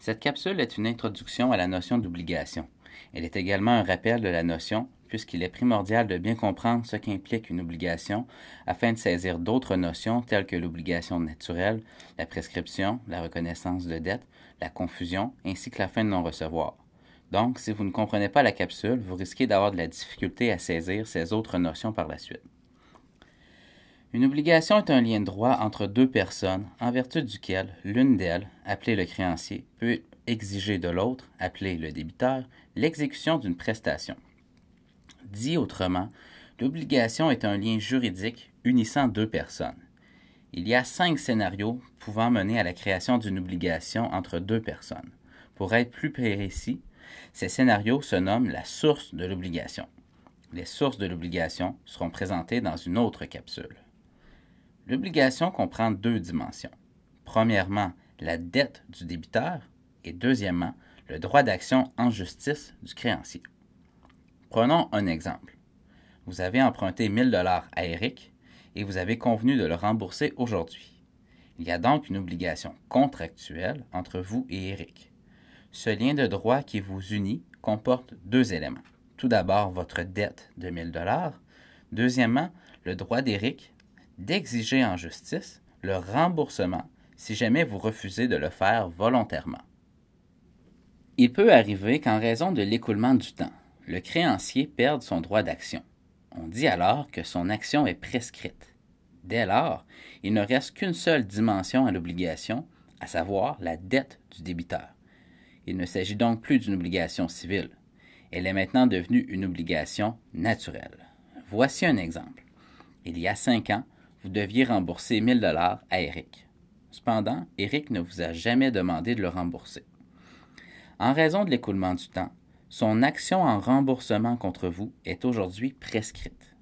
Cette capsule est une introduction à la notion d'obligation. Elle est également un rappel de la notion, puisqu'il est primordial de bien comprendre ce qu'implique une obligation afin de saisir d'autres notions telles que l'obligation naturelle, la prescription, la reconnaissance de dette, la confusion, ainsi que la fin de non-recevoir. Donc, si vous ne comprenez pas la capsule, vous risquez d'avoir de la difficulté à saisir ces autres notions par la suite. Une obligation est un lien de droit entre deux personnes en vertu duquel l'une d'elles, appelée le créancier, peut exiger de l'autre, appelé le débiteur, l'exécution d'une prestation. Dit autrement, l'obligation est un lien juridique unissant deux personnes. Il y a 5 scénarios pouvant mener à la création d'une obligation entre deux personnes. Pour être plus précis, ces scénarios se nomment la source de l'obligation. Les sources de l'obligation seront présentées dans une autre capsule. L'obligation comprend 2 dimensions. Premièrement, la dette du débiteur et deuxièmement, le droit d'action en justice du créancier. Prenons un exemple. Vous avez emprunté 1 000 $ à Eric et vous avez convenu de le rembourser aujourd'hui. Il y a donc une obligation contractuelle entre vous et Eric. Ce lien de droit qui vous unit comporte 2 éléments. Tout d'abord, votre dette de 1 000 $. Deuxièmement, le droit d'Eric d'exiger en justice le remboursement si jamais vous refusez de le faire volontairement. Il peut arriver qu'en raison de l'écoulement du temps, le créancier perde son droit d'action. On dit alors que son action est prescrite. Dès lors, il ne reste qu'une seule dimension à l'obligation, à savoir la dette du débiteur. Il ne s'agit donc plus d'une obligation civile. Elle est maintenant devenue une obligation naturelle. Voici un exemple. Il y a 5 ans, vous deviez rembourser 1 000 $ à Eric. Cependant, Eric ne vous a jamais demandé de le rembourser. En raison de l'écoulement du temps, son action en remboursement contre vous est aujourd'hui prescrite.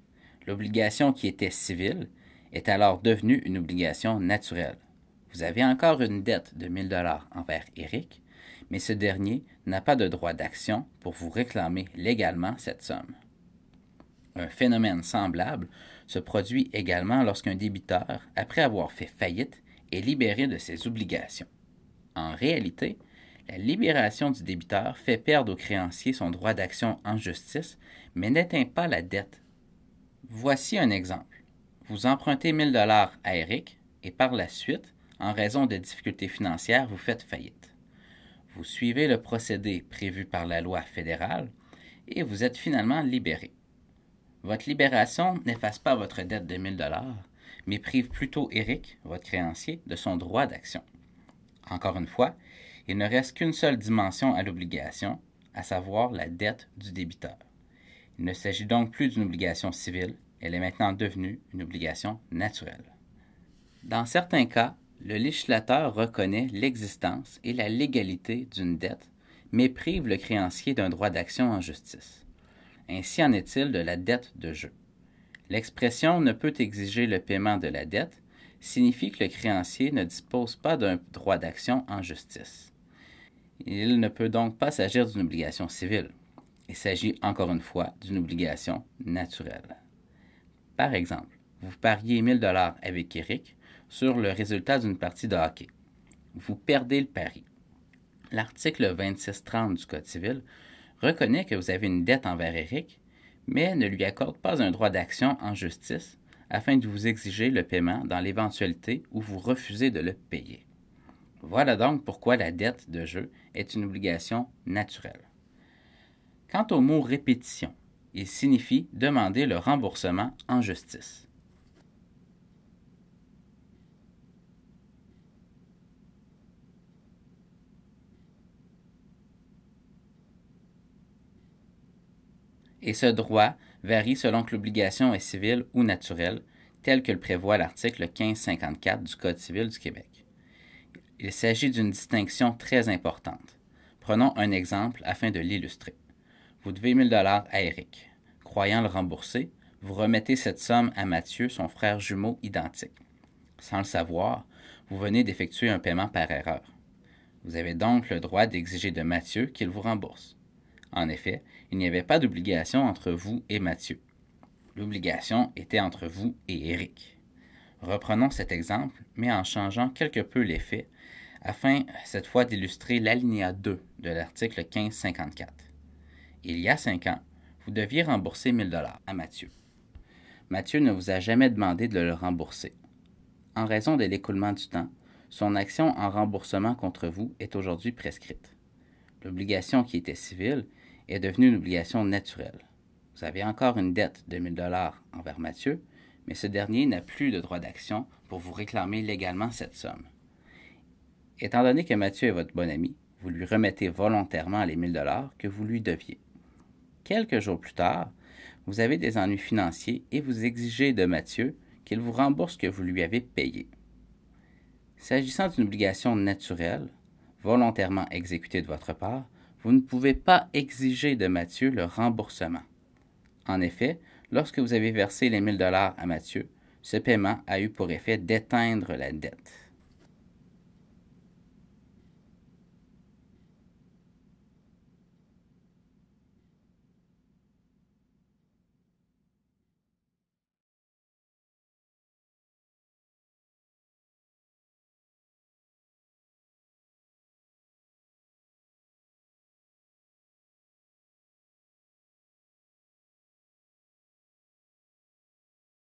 L'obligation qui était civile est alors devenue une obligation naturelle. Vous avez encore une dette de 1 000 $ envers Eric, mais ce dernier n'a pas de droit d'action pour vous réclamer légalement cette somme. Un phénomène semblable se produit également lorsqu'un débiteur, après avoir fait faillite, est libéré de ses obligations. En réalité, la libération du débiteur fait perdre au créancier son droit d'action en justice, mais n'éteint pas la dette. Voici un exemple. Vous empruntez 1 000 $ à Eric et par la suite, en raison de difficultés financières, vous faites faillite. Vous suivez le procédé prévu par la loi fédérale et vous êtes finalement libéré. Votre libération n'efface pas votre dette de 1 000 $, mais prive plutôt Eric, votre créancier, de son droit d'action. Encore une fois, il ne reste qu'une seule dimension à l'obligation, à savoir la dette du débiteur. Il ne s'agit donc plus d'une obligation civile, elle est maintenant devenue une obligation naturelle. Dans certains cas, le législateur reconnaît l'existence et la légalité d'une dette, mais prive le créancier d'un droit d'action en justice. Ainsi en est-il de la dette de jeu. L'expression « ne peut exiger le paiement de la dette » signifie que le créancier ne dispose pas d'un droit d'action en justice. Il ne peut donc pas s'agir d'une obligation civile. Il s'agit encore une fois d'une obligation naturelle. Par exemple, vous pariez 1 000 $ avec Eric sur le résultat d'une partie de hockey. Vous perdez le pari. L'article 2630 du Code civil reconnaît que vous avez une dette envers Eric, mais ne lui accorde pas un droit d'action en justice afin de vous exiger le paiement dans l'éventualité où vous refusez de le payer. Voilà donc pourquoi la dette de jeu est une obligation naturelle. Quant au mot répétition, il signifie demander le remboursement en justice. Et ce droit varie selon que l'obligation est civile ou naturelle, tel que le prévoit l'article 1554 du Code civil du Québec. Il s'agit d'une distinction très importante. Prenons un exemple afin de l'illustrer. Vous devez 1 000 $ à Eric. Croyant le rembourser, vous remettez cette somme à Mathieu, son frère jumeau identique. Sans le savoir, vous venez d'effectuer un paiement par erreur. Vous avez donc le droit d'exiger de Mathieu qu'il vous rembourse. En effet, il n'y avait pas d'obligation entre vous et Mathieu. L'obligation était entre vous et Eric. Reprenons cet exemple, mais en changeant quelque peu les faits, afin cette fois d'illustrer l'alinéa 2 de l'article 1554. Il y a 5 ans, vous deviez rembourser 1 000 $ à Mathieu. Mathieu ne vous a jamais demandé de le rembourser. En raison de l'écoulement du temps, son action en remboursement contre vous est aujourd'hui prescrite. L'obligation qui était civile est devenue une obligation naturelle. Vous avez encore une dette de 1 000 $ envers Mathieu, mais ce dernier n'a plus de droit d'action pour vous réclamer légalement cette somme. Étant donné que Mathieu est votre bon ami, vous lui remettez volontairement les 1 000 $ que vous lui deviez. Quelques jours plus tard, vous avez des ennuis financiers et vous exigez de Mathieu qu'il vous rembourse ce que vous lui avez payé. S'agissant d'une obligation naturelle, volontairement exécutée de votre part, vous ne pouvez pas exiger de Mathieu le remboursement. En effet, lorsque vous avez versé les 1 000 $ à Mathieu, ce paiement a eu pour effet d'éteindre la dette.